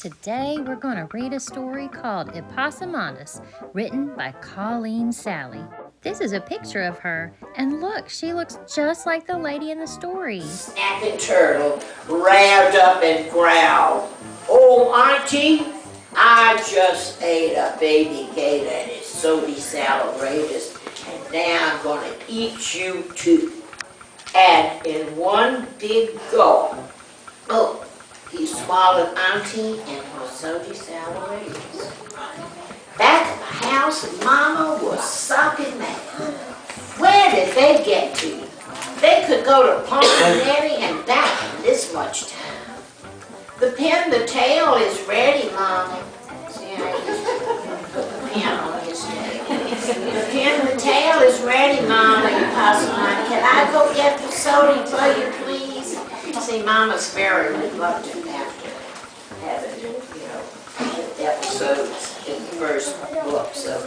Today we're going to read a story called Epossumondas, written by Coleen Kelley. This is a picture of her, and look, she looks just like the lady in the story. Snapping turtle raved up and growled, "Oh, Auntie, I just ate a baby gator and it's so desalivrated, and now I'm going to eat you too." And in one big gulp, he swallowed Auntie and was so desalivrated. Back at the house, Mama was sopping mad. Where did they get to? They could go to Pompeii and back in this much time. The pin, the tail is ready, Mama. See, I used to put the pin on his tail. The pin, the tail is ready, Mama. Epossumondas. Can I go get the soda for you, please? See, Mama's very reluctant after having, episodes in the first book. So,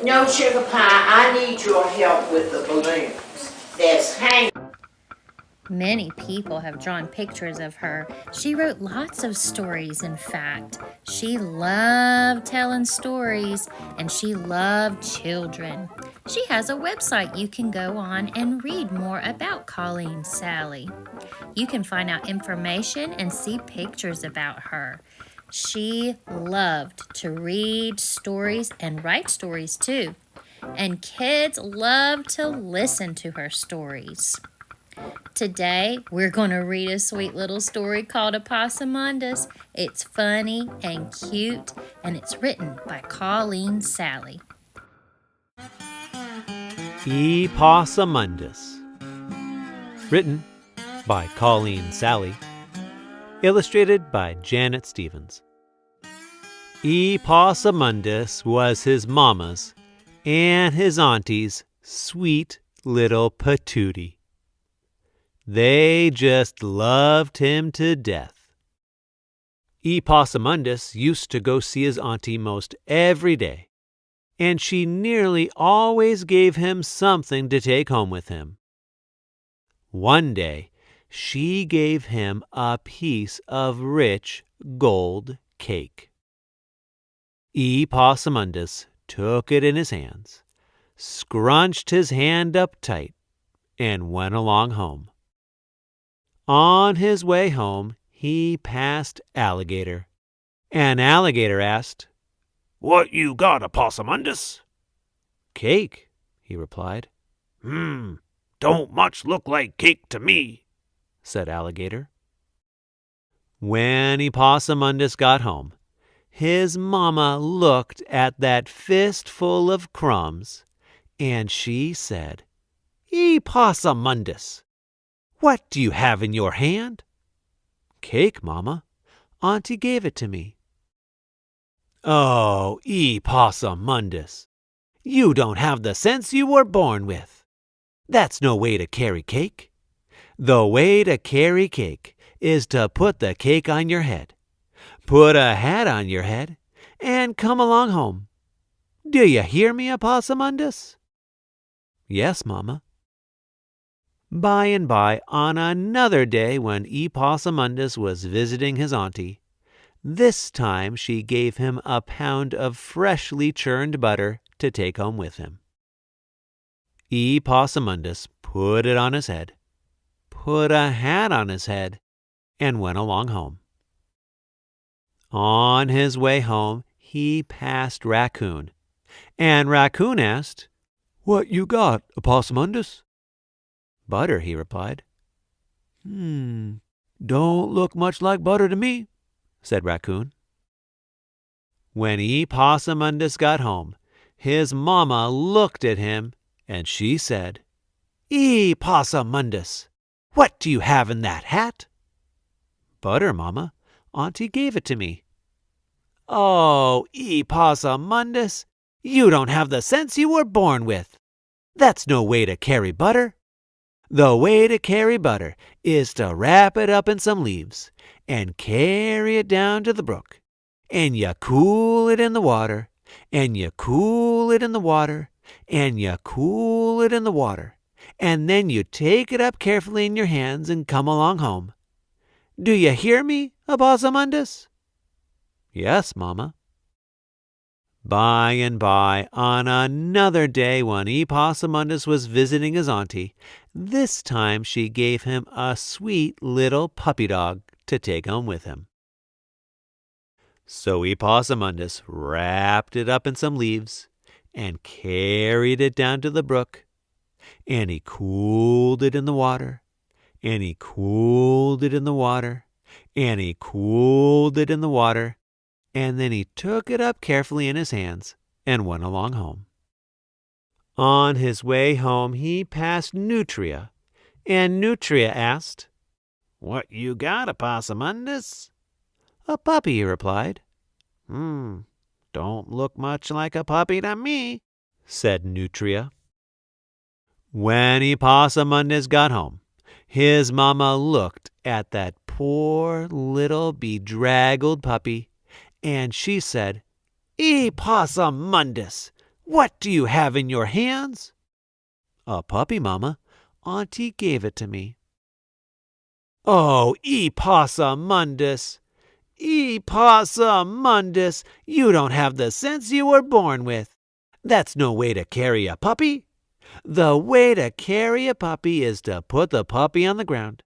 no, Sugar Pie, I need your help with the balloons. There's hang. Many people have drawn pictures of her. She wrote lots of stories, in fact. She loved telling stories, and she loved children. She has a website you can go on and read more about Coleen Kelley. You can find out information and see pictures about her. She loved to read stories and write stories too. And kids loved to listen to her stories. Today, we're going to read a sweet little story called Epossumondas. It's funny and cute, and it's written by Coleen Kelley. Epossumondas. Written by Coleen Kelley. Illustrated by Janet Stevens. Epossumondas was his mama's and his auntie's sweet little patootie. They just loved him to death. Epossumondas used to go see his auntie most every day, and she nearly always gave him something to take home with him. One day, she gave him a piece of rich gold cake. Epossumondas took it in his hands, scrunched his hand up tight, and went along home. On his way home, he passed Alligator, and Alligator asked, "What you got, Epossumondas?" "Cake," he replied. Don't much look like cake to me," said Alligator. When Epossumondas got home, his mama looked at that fistful of crumbs, and she said, "Epossumondas, what do you have in your hand?" "Cake, Mama. Auntie gave it to me." "Oh, Epossumondas, you don't have the sense you were born with. That's no way to carry cake. The way to carry cake is to put the cake on your head, put a hat on your head, and come along home. Do you hear me, Epossumondas?" "Yes, Mama." By and by, on another day when Epossumondas was visiting his auntie, this time she gave him a pound of freshly churned butter to take home with him. Epossumondas put it on his head, put a hat on his head, and went along home. On his way home, he passed Raccoon, and Raccoon asked, "What you got, Epossumondas?" "Butter," he replied. Don't look much like butter to me," said Raccoon. When Epossumondas got home, his mama looked at him, and she said, "Epossumondas, what do you have in that hat?" "Butter, Mama. Auntie gave it to me." "Oh, Epossumondas, you don't have the sense you were born with. That's no way to carry butter. The way to carry butter is to wrap it up in some leaves and carry it down to the brook, and you cool it in the water, and you cool it in the water, and you cool it in the water, and then you take it up carefully in your hands and come along home. Do you hear me, Epossumondas?" "Yes, Mama." By and by, on another day when Epossumondas was visiting his auntie, this time she gave him a sweet little puppy dog to take home with him. So Epossumondas wrapped it up in some leaves and carried it down to the brook, and he cooled it in the water, and he cooled it in the water, and he cooled it in the water, and then he took it up carefully in his hands and went along home. On his way home he passed Nutria, and Nutria asked, "What you got, Epossumondas?" "A puppy," he replied. Don't look much like a puppy to me," said Nutria. When Epossumondas got home, his mama looked at that poor little bedraggled puppy, and she said, "Epossumondas, what do you have in your hands?" "A puppy, Mama. Auntie gave it to me." "Oh, Epossumondas! Epossumondas, you don't have the sense you were born with. That's no way to carry a puppy. The way to carry a puppy is to put the puppy on the ground,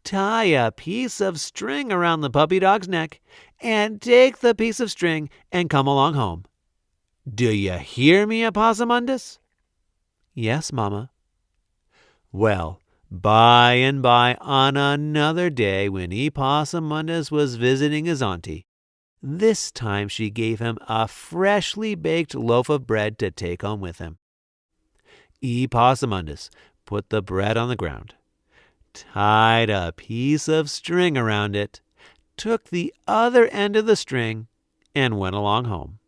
tie a piece of string around the puppy dog's neck, and take the piece of string and come along home. Do you hear me, Epossumondas?" "Yes, Mama." Well, by and by, on another day when Epossumondas was visiting his auntie, this time she gave him a freshly baked loaf of bread to take home with him. Epossumondas put the bread on the ground, tied a piece of string around it, took the other end of the string, and went along home.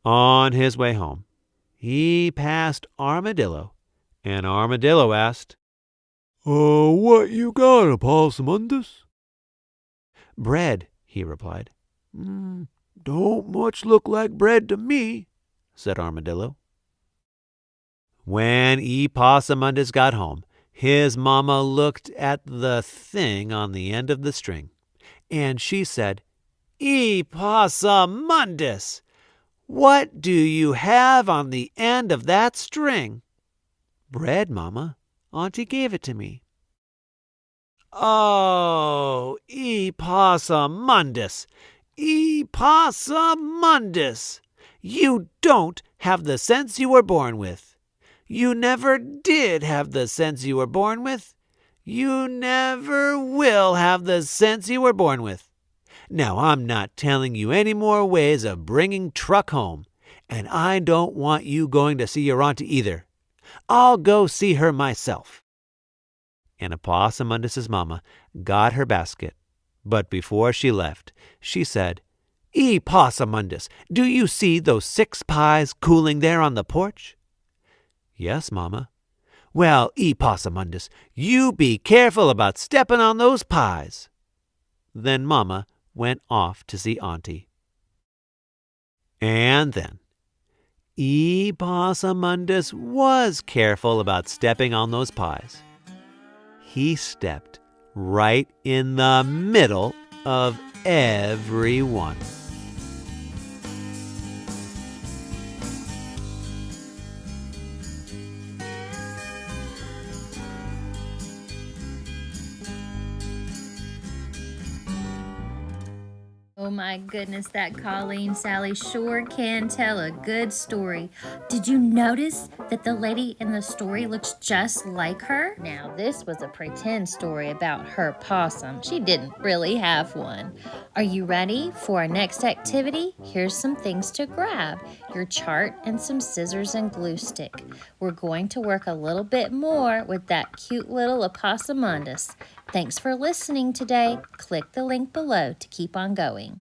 On his way home, he passed Armadillo, and Armadillo asked, "What you got, Epossumondas?" "Bread," he replied. "Don't much look like bread to me," said Armadillo. When Epossumondas got home, his mama looked at the thing on the end of the string, and she said, "Epossumondas, what do you have on the end of that string?" "Bread, Mama. Auntie gave it to me." "Oh, Epossumondas, Epossumondas, you don't have the sense you were born with. You never did have the sense you were born with. You never will have the sense you were born with. Now, I'm not telling you any more ways of bringing truck home, and I don't want you going to see your auntie either. I'll go see her myself." And Epossumondas' mama got her basket, but before she left, she said, "Epossumondas, do you see those 6 pies cooling there on the porch?" "Yes, Mama." "Well, Epossumondas, you be careful about stepping on those pies." Then Mama went off to see Auntie. And then Epossumondas was careful about stepping on those pies. He stepped right in the middle of every one. Oh my goodness, that Coleen Sally sure can tell a good story. Did you notice that the lady in the story looks just like her? Now, this was a pretend story about her possum. She didn't really have one. Are you ready for our next activity? Here's some things to grab. Your chart and some scissors and glue stick. We're going to work a little bit more with that cute little Epossumondas. Thanks for listening today. Click the link below to keep on going.